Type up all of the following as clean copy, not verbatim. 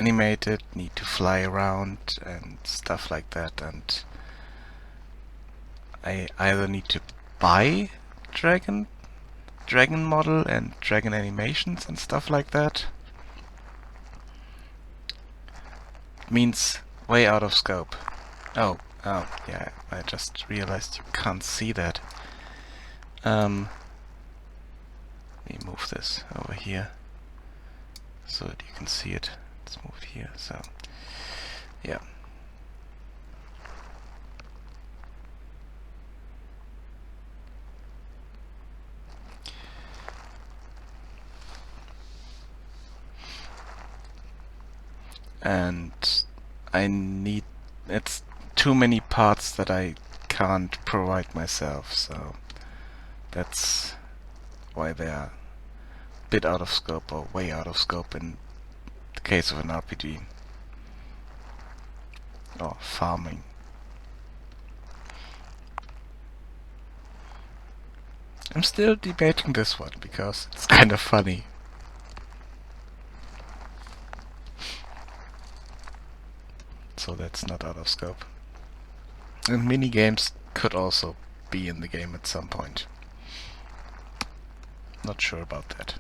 animated, need to fly around and stuff like that, and I either need to buy dragon model and dragon animations and stuff like that. Means way out of scope. Oh, yeah, I just realized you can't see that. Let me move this over here so that you can see it. Let's move it here, so yeah. And it's too many parts that I can't provide myself, so that's why they are a bit out of scope, or way out of scope in the case of an RPG. Or farming. I'm still debating this one because it's kind of funny. So that's not out of scope. And mini games could also be in the game at some point. Not sure about that.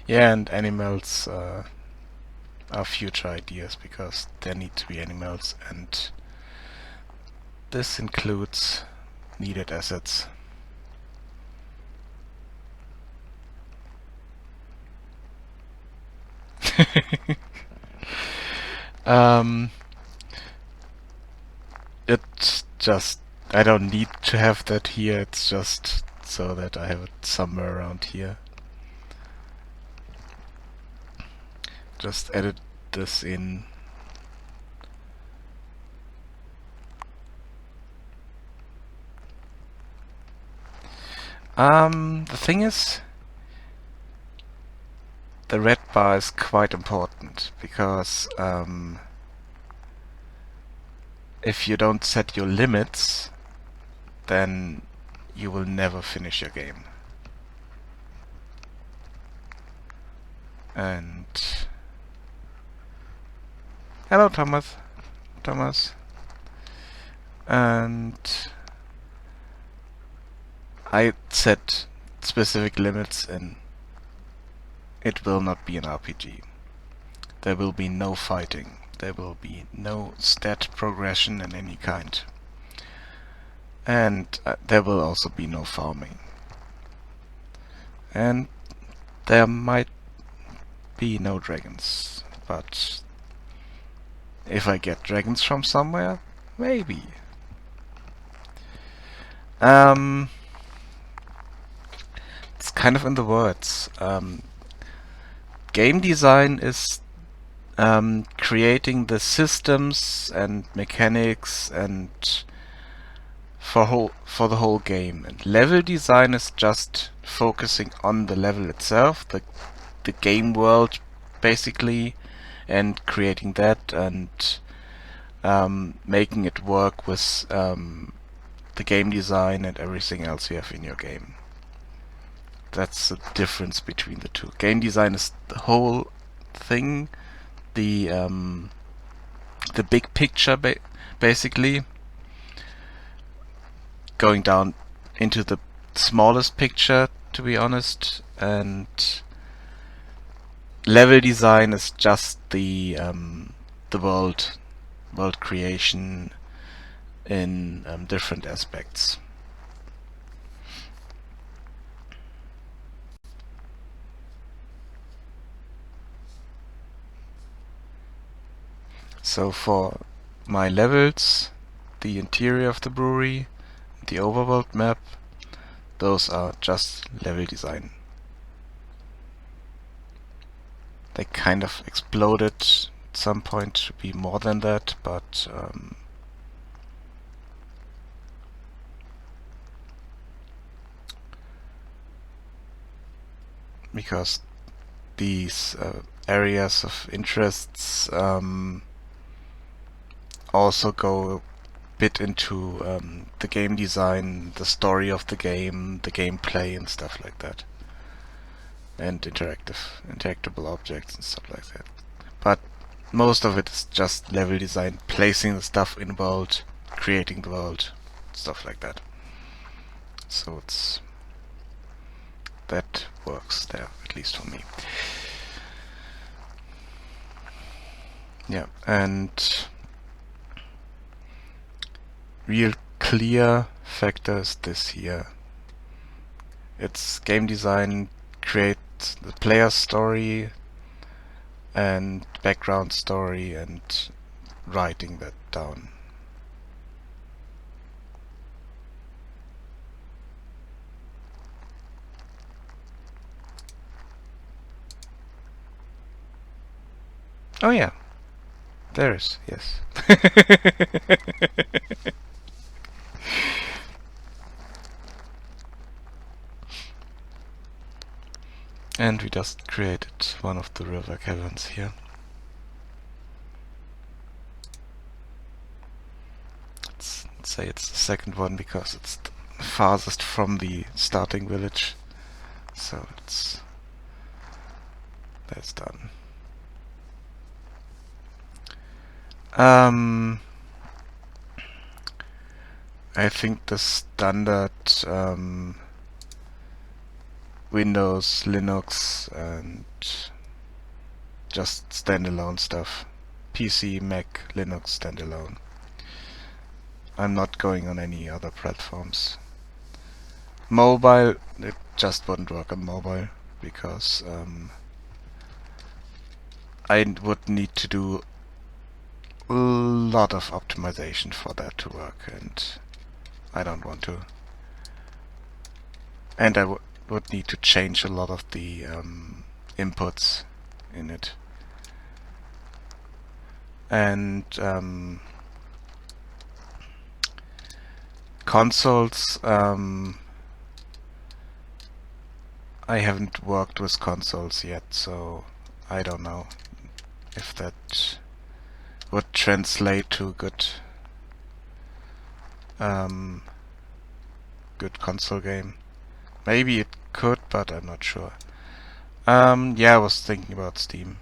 Yeah, and animals are future ideas because there need to be animals, and this includes needed assets. It's just, I don't need to have that here, it's just so that I have it somewhere around here. Just edit this in. The thing is, the red bar is quite important because if you don't set your limits, then you will never finish your game. And hello, Thomas. And I set specific limits, and it will not be an RPG. There will be no fighting. There will be no stat progression in any kind. And there will also be no farming. And there might be no dragons, but if I get dragons from somewhere, maybe. It's kind of in the words. Game design is creating the systems and mechanics and for the whole game. And level design is just focusing on the level itself, the game world basically, and creating that and making it work with the game design and everything else you have in your game. That's the difference between the two. Game design is the whole thing, the big picture basically, going down into the smallest picture, to be honest, and level design is just the world creation in different aspects. So for my levels, the interior of the brewery, the overworld map, those are just level design. They kind of exploded at some point to be more than that, but because these areas of interests also go a bit into the game design, the story of the game, the gameplay and stuff like that. And interactable objects and stuff like that. most of it is just level design, placing the stuff in the world, creating the world, stuff like that. So that works there, at least for me. Yeah, and real clear factor is this here. It's game design, create the player story and background story and writing that down. Oh yeah, there is, yes. And we just created one of the river caverns here. Let's say it's the second one because it's the farthest from the starting village. So that's done. I think the standard Windows, Linux, and just standalone stuff. PC, Mac, Linux, standalone. I'm not going on any other platforms. Mobile, it just wouldn't work on mobile because I would need to do a lot of optimization for that to work, and I don't want to. And I would need to change a lot of the inputs in it. And consoles, I haven't worked with consoles yet, so I don't know if that would translate to good good console game. Maybe it could, but I'm not sure. Yeah, I was thinking about Steam,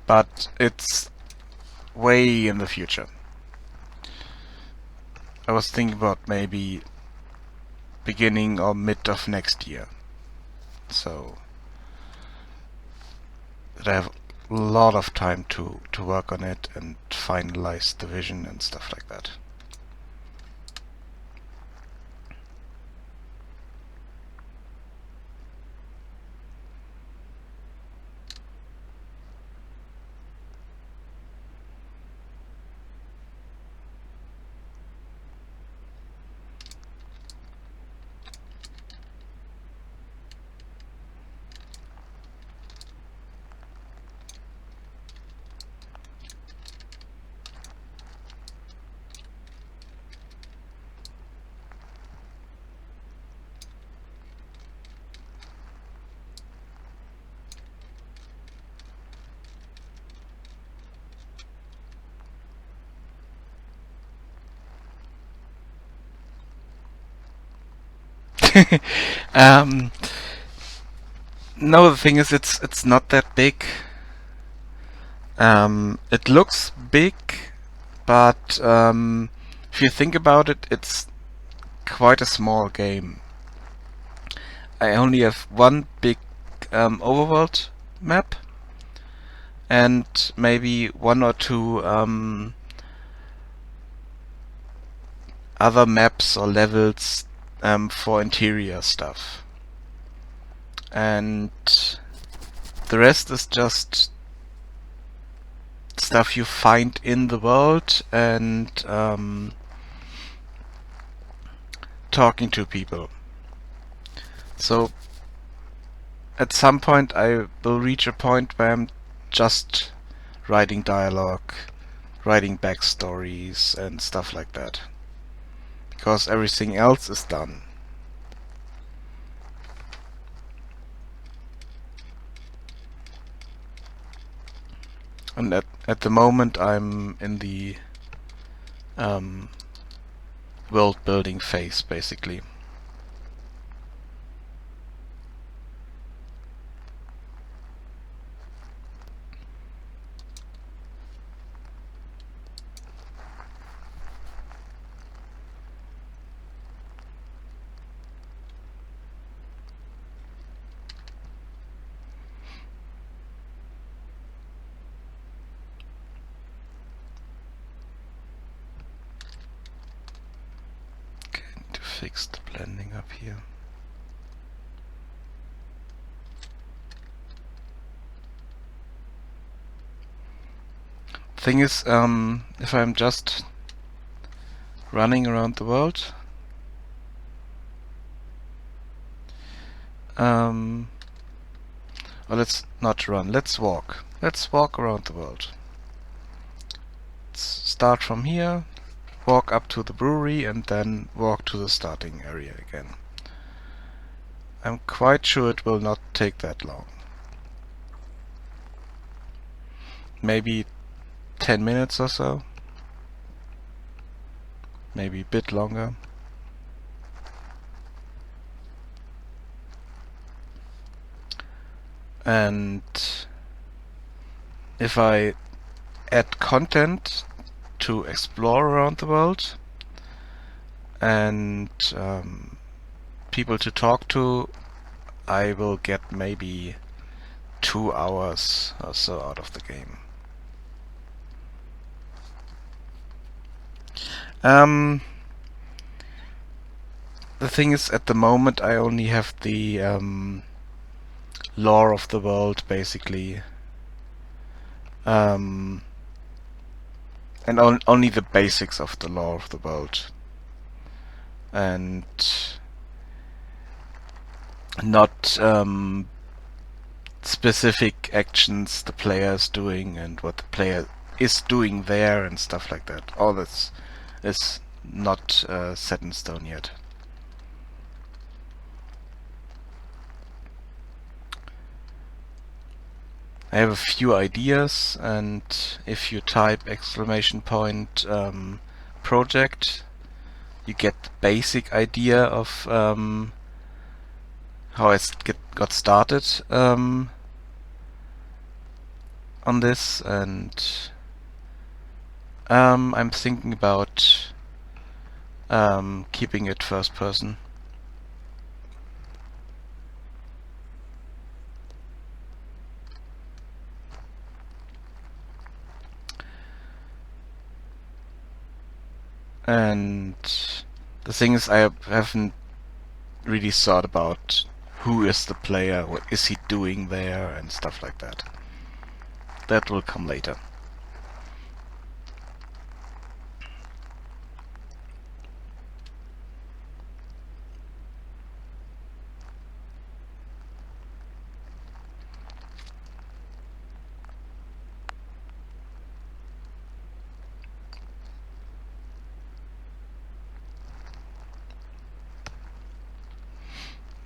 but it's way in the future. I was thinking about maybe beginning or mid of next year, so that I have a lot of time to work on it and finalize the vision and stuff like that. um, no, the thing is, it's not that big. It looks big, but if you think about it, it's quite a small game. I only have one big overworld map and maybe one or two other maps or levels for interior stuff. And the rest is just stuff you find in the world and talking to people. So at some point I will reach a point where I'm just writing dialogue, writing backstories and stuff like that. Because everything else is done. And at the moment I'm in the world building phase, basically. fix the blending up here. Thing is, if I'm just running around the world, or let's not run, let's walk. Let's walk around the world. Let's start from here, walk up to the brewery, and then walk to the starting area again. I'm quite sure it will not take that long. Maybe 10 minutes or so. Maybe a bit longer. And if I add content to explore around the world and people to talk to, I will get maybe 2 hours or so out of the game. The thing is, at the moment I only have the lore of the world, basically, and only the basics of the lore of the world, and not specific actions the player is doing and what the player is doing there and stuff like that. All this is not set in stone yet. I have a few ideas, and if you type !project, you get the basic idea of how I got started on this, and I'm thinking about keeping it first person. And the thing is, I haven't really thought about who is the player, what is he doing there, and stuff like that. That will come later.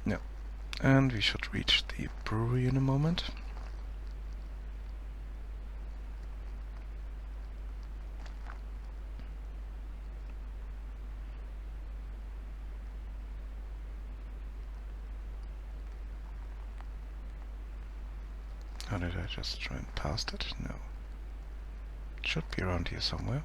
No. And we should reach the brewery in a moment. How did I just try and pass it? No. It should be around here somewhere.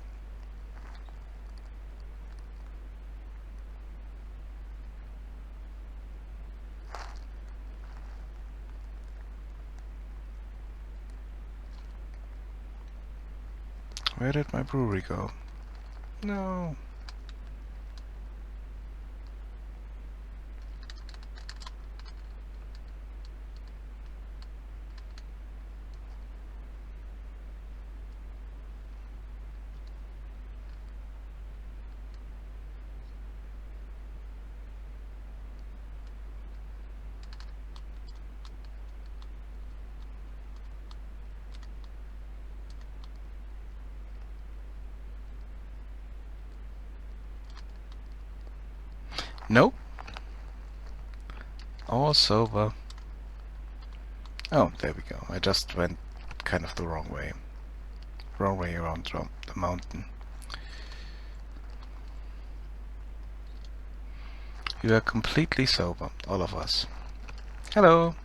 Where did my brewery go? No. Nope. All sober. Oh, there we go. I just went kind of the wrong way. Wrong way around the mountain. We are completely sober, all of us. Hello.